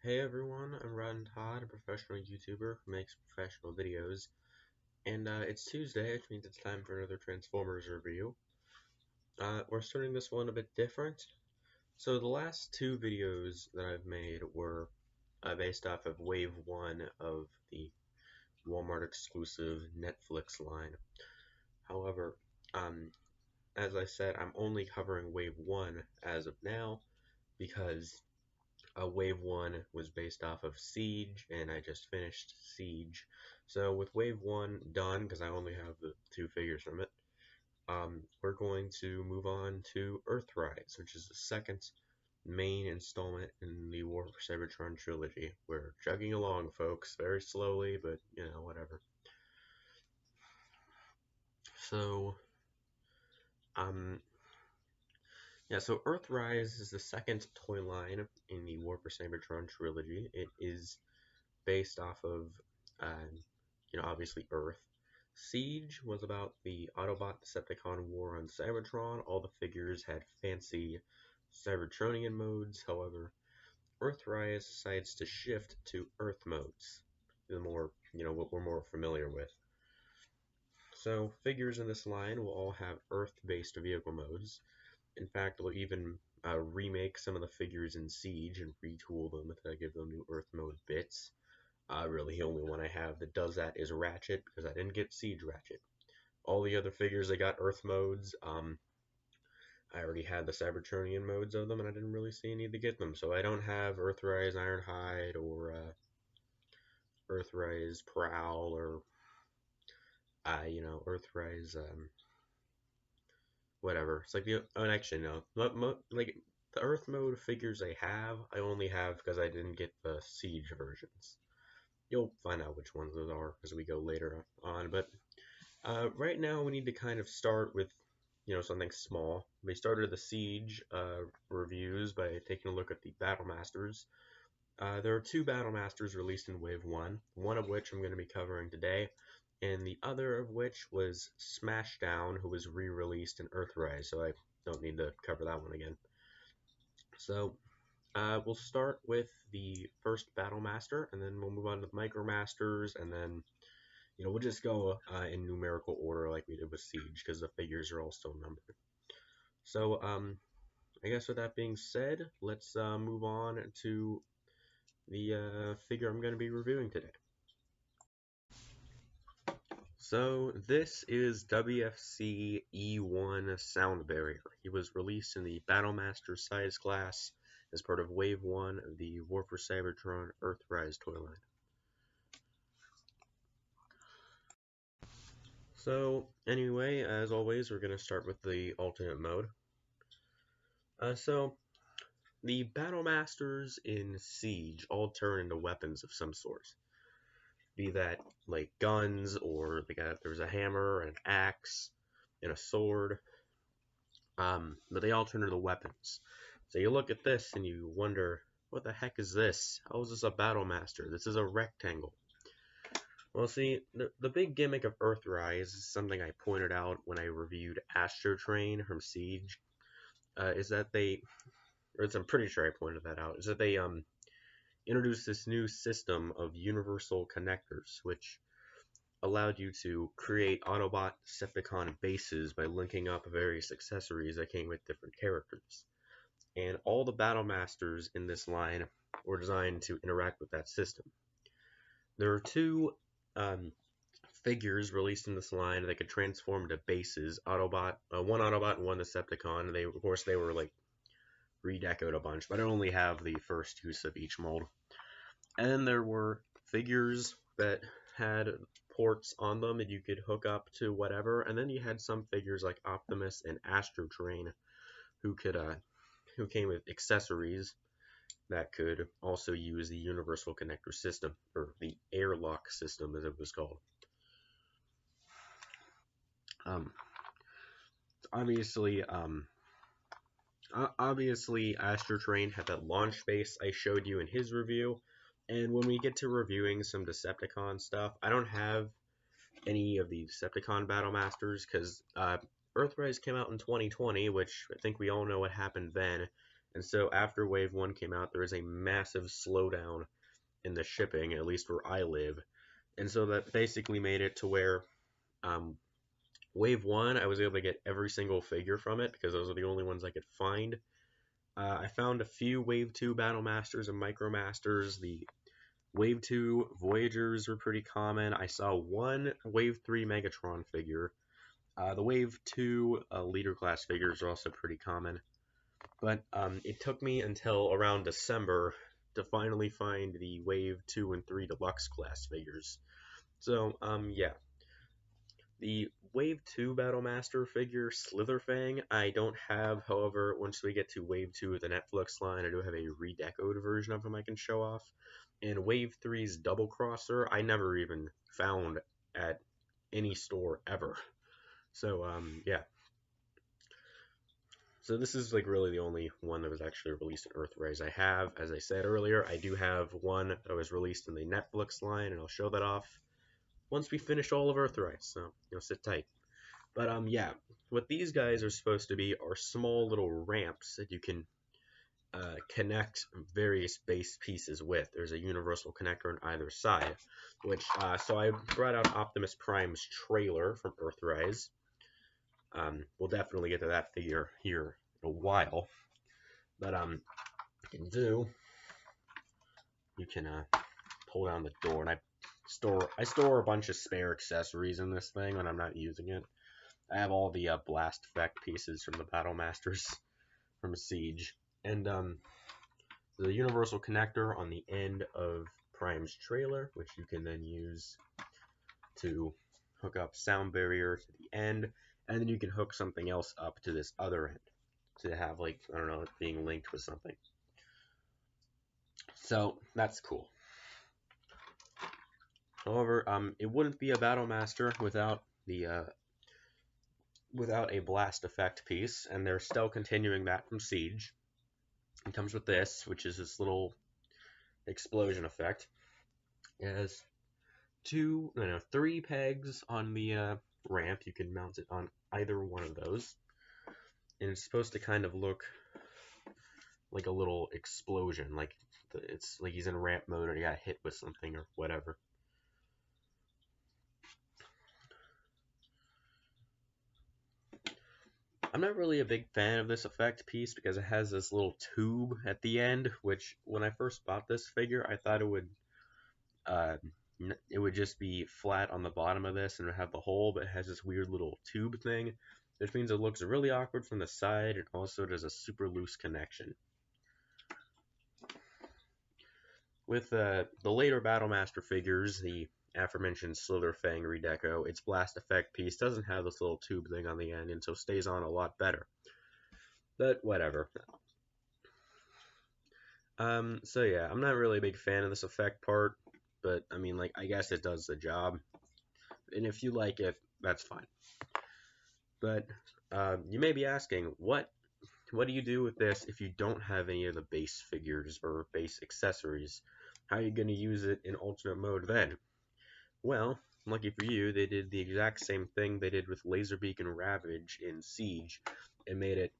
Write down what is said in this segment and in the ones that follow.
Hey everyone, I'm Rod Todd, a professional YouTuber who makes professional videos, and it's Tuesday, which means it's time for another Transformers review. We're starting this one a bit different. So the last two videos that I've made were based off of Wave 1 of the Walmart exclusive Netflix line. However, as I said, I'm only covering Wave 1 as of now because Wave 1 was based off of Siege, and I just finished Siege. So with Wave 1 done, because I only have the two figures from it, we're going to move on to Earthrise, which is the second main installment in the War for Cybertron trilogy. We're chugging along, folks, very slowly, but, whatever. So, um, yeah, so Earthrise is the second toy line in the War for Cybertron trilogy. It is based off of, obviously Earth. Siege was about the Autobot Decepticon war on Cybertron. All the figures had fancy Cybertronian modes. However, Earthrise decides to shift to Earth modes, the more, what we're more familiar with. So figures in this line will all have Earth-based vehicle modes. In fact, we'll even remake some of the figures in Siege and retool them to give them new Earth mode bits. Really, the only one I have that does that is Ratchet, because I didn't get Siege Ratchet. All the other figures, I got Earth modes. I already had the Cybertronian modes of them, and I didn't really see a need to get them. So I don't have Earthrise Ironhide, or Earthrise Prowl, or, Earthrise, whatever. It's like actually, no. Like, the Earth mode figures I have, I only have because I didn't get the Siege versions. You'll find out which ones those are as we go later on, but right now we need to kind of start with, something small. We started the Siege reviews by taking a look at the Battle Masters. There are two Battle Masters released in Wave 1, one of which I'm going to be covering today, and the other of which was Smashdown, who was re-released in Earthrise, so I don't need to cover that one again. So, we'll start with the first Battle Master, and then we'll move on to the Micromasters, and then we'll just go in numerical order like we did with Siege, because the figures are all still numbered. So, I guess with that being said, let's move on to the figure I'm going to be reviewing today. So, this is WFC-E1 Soundbarrier. He was released in the Battlemaster size class as part of Wave 1 of the War for Cybertron Earthrise toy line. So, anyway, as always, we're going to start with the alternate mode. So, the Battle Masters in Siege all turn into weapons of some sort. Be that, like, guns, or there's a hammer, an axe, and a sword. But they all turn into weapons. So you look at this and you wonder, what the heck is this? How is this a Battle Master? This is a rectangle. Well, see, the big gimmick of Earthrise is something I pointed out when I reviewed Astro Train from Siege, is that I'm pretty sure I pointed that out, is that they introduced this new system of universal connectors, which allowed you to create Autobot Decepticon bases by linking up various accessories that came with different characters. And all the Battle Masters in this line were designed to interact with that system. There are two figures released in this line that could transform to bases. Autobot, one Autobot and one Decepticon. Of course, they were like redecoed a bunch, but I only have the first use of each mold. And then there were figures that had ports on them that you could hook up to whatever. And then you had some figures like Optimus and Astro Train who came with accessories that could also use the Universal Connector system, or the airlock system as it was called. Obviously, Astro Train had that launch base I showed you in his review, and when we get to reviewing some Decepticon stuff, I don't have any of the Decepticon Battle Masters, because Earthrise came out in 2020, which I think we all know what happened then, And so after Wave 1 came out, there was a massive slowdown in the shipping, at least where I live. And so that basically made it to where um, Wave 1, I was able to get every single figure from it because those are the only ones I could find. I found a few Wave 2 Battle Masters and Micro Masters. The Wave 2 Voyagers were pretty common. I saw one Wave 3 Megatron figure. The Wave 2 Leader Class figures are also pretty common. But it took me until around December to finally find the Wave 2 and 3 Deluxe Class figures. So, yeah. The Wave 2 Battlemaster figure, Slitherfang, I don't have. However, once we get to Wave 2 of the Netflix line, I do have a redecoed version of him I can show off. And Wave 3's Double Crosser, I never even found at any store ever. So, yeah. So this is like really the only one that was actually released in Earthrise I have. As I said earlier, I do have one that was released in the Netflix line, and I'll show that off once we finish all of Earthrise. So, sit tight. But yeah, what these guys are supposed to be are small little ramps that you can connect various base pieces with. There's a universal connector on either side, which, so I brought out Optimus Prime's trailer from Earthrise. We'll definitely get to that figure here in a while. But, you can pull down the door, and I store a bunch of spare accessories in this thing when I'm not using it. I have all the blast effect pieces from the Battle Masters from Siege, and the universal connector on the end of Prime's trailer, which you can then use to hook up Soundbarrier to the end, and then you can hook something else up to this other end to have, like, I don't know, it being linked with something. So that's cool. However, it wouldn't be a Battle Master without the without a blast effect piece, and they're still continuing that from Siege. It comes with this, which is this little explosion effect. It has three pegs on the ramp. You can mount it on either one of those, and it's supposed to kind of look like a little explosion, like it's like he's in ramp mode or he got hit with something or whatever. I'm not really a big fan of this effect piece because it has this little tube at the end, which when I first bought this figure, I thought it would just be flat on the bottom of this and it would have the hole, but it has this weird little tube thing, which means it looks really awkward from the side and also does a super loose connection. With the later Battlemaster figures, the aforementioned Slitherfang redeco, its blast effect piece doesn't have this little tube thing on the end, and so stays on a lot better. But whatever. So yeah, I'm not really a big fan of this effect part, but I mean, like, I guess it does the job. And if you like it, that's fine. But you may be asking, what do you do with this if you don't have any of the base figures or base accessories? How are you going to use it in alternate mode then? Well, lucky for you, they did the exact same thing they did with Laserbeak and Ravage in Siege, and made it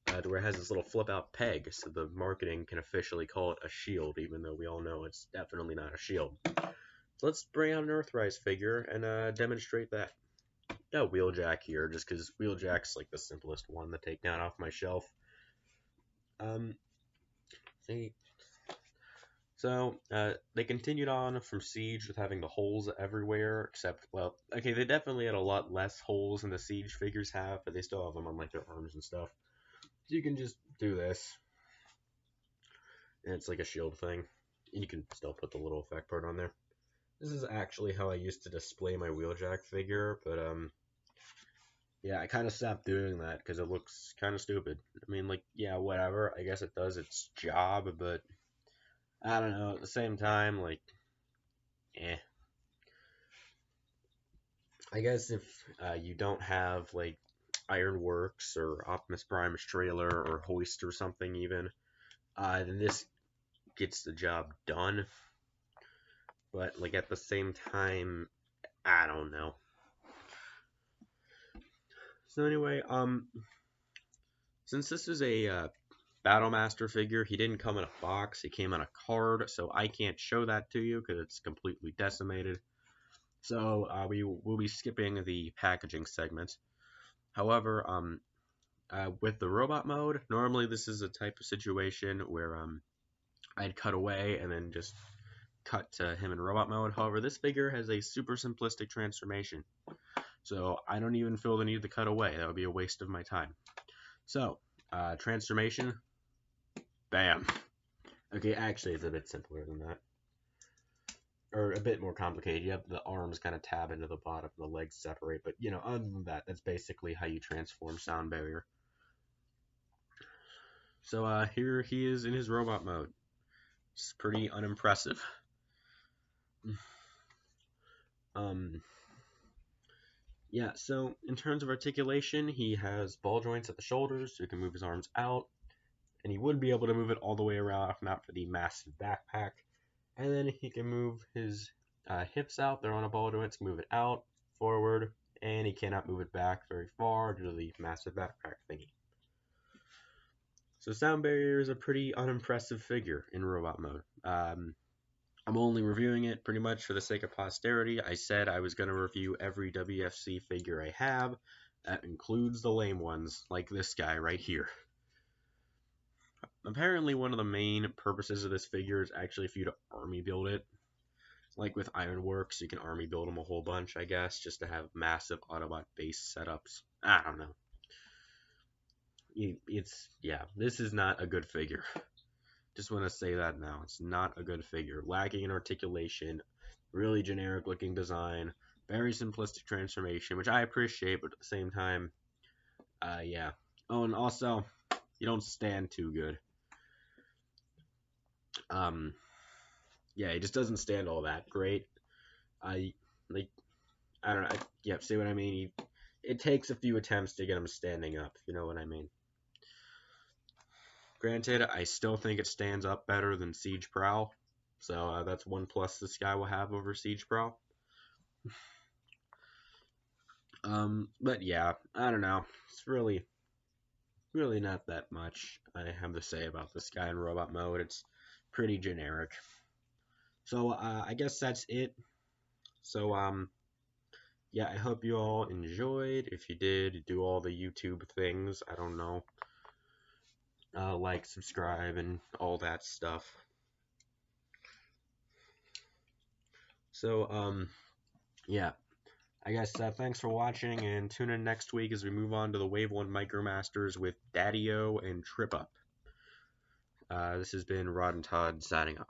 to where it has this little flip-out peg, so the marketing can officially call it a shield, even though we all know it's definitely not a shield. So let's bring out an Earthrise figure and demonstrate that. No Wheeljack here, just because Wheeljack's like the simplest one to take down off my shelf. So they continued on from Siege with having the holes everywhere, except, well, okay, they definitely had a lot less holes than the Siege figures have, but they still have them on like their arms and stuff. So you can just do this, and it's like a shield thing. And you can still put the little effect part on there. This is actually how I used to display my Wheeljack figure, but yeah, I kind of stopped doing that because it looks kind of stupid. I mean, like, yeah, whatever. I guess it does its job, but I don't know. At the same time, like, eh. I guess if you don't have, like, Ironworks or Optimus Prime's trailer or Hoist or something even, then this gets the job done. But, like, at the same time, I don't know. So anyway, Since this is a Battlemaster figure, he didn't come in a box, he came in a card, so I can't show that to you because it's completely decimated. So we will be skipping the packaging segment. However, with the robot mode, normally this is a type of situation where I'd cut away and then just cut to him in robot mode. However, this figure has a super simplistic transformation, so I don't even feel the need to cut away. That would be a waste of my time. So, transformation, bam. Okay, actually, it's a bit simpler than that. Or a bit more complicated. You have the arms kind of tab into the bottom, the legs separate, but you know, other than that, that's basically how you transform Soundbarrier. So here he is in his robot mode. It's pretty unimpressive. Yeah, so in terms of articulation, he has ball joints at the shoulders, so he can move his arms out, and he would be able to move it all the way around if not for the massive backpack. And then he can move his hips out, they're on a ball joint, move it out, forward, and he cannot move it back very far due to the massive backpack thingy. So Soundbarrier is a pretty unimpressive figure in robot mode. I'm only reviewing it pretty much for the sake of posterity. I said I was going to review every WFC figure I have. That includes the lame ones, like this guy right here. Apparently one of the main purposes of this figure is actually for you to army build it. Like with Ironworks, you can army build them a whole bunch, I guess, just to have massive Autobot base setups. I don't know. Yeah, this is not a good figure. Just want to say that now. It's not a good figure. Lacking in articulation, really generic looking design, very simplistic transformation, which I appreciate, but at the same time, yeah. Oh, and also, you don't stand too good. Yeah, he just doesn't stand all that great. I don't know. Yeah, see what I mean? It takes a few attempts to get him standing up, if you know what I mean. Granted, I still think it stands up better than Siege Prowl, so that's one plus this guy will have over Siege Prowl. But yeah, I don't know. It's really not that much I have to say about this guy in robot mode. It's pretty generic. So I guess that's it. So yeah, I hope you all enjoyed. If you did, do all the YouTube things. I don't know. Like, subscribe, and all that stuff. So, yeah. I guess thanks for watching, and tune in next week as we move on to the Wave 1 Micromasters with Daddy-O and Trip Up. This has been Rod and Todd signing off.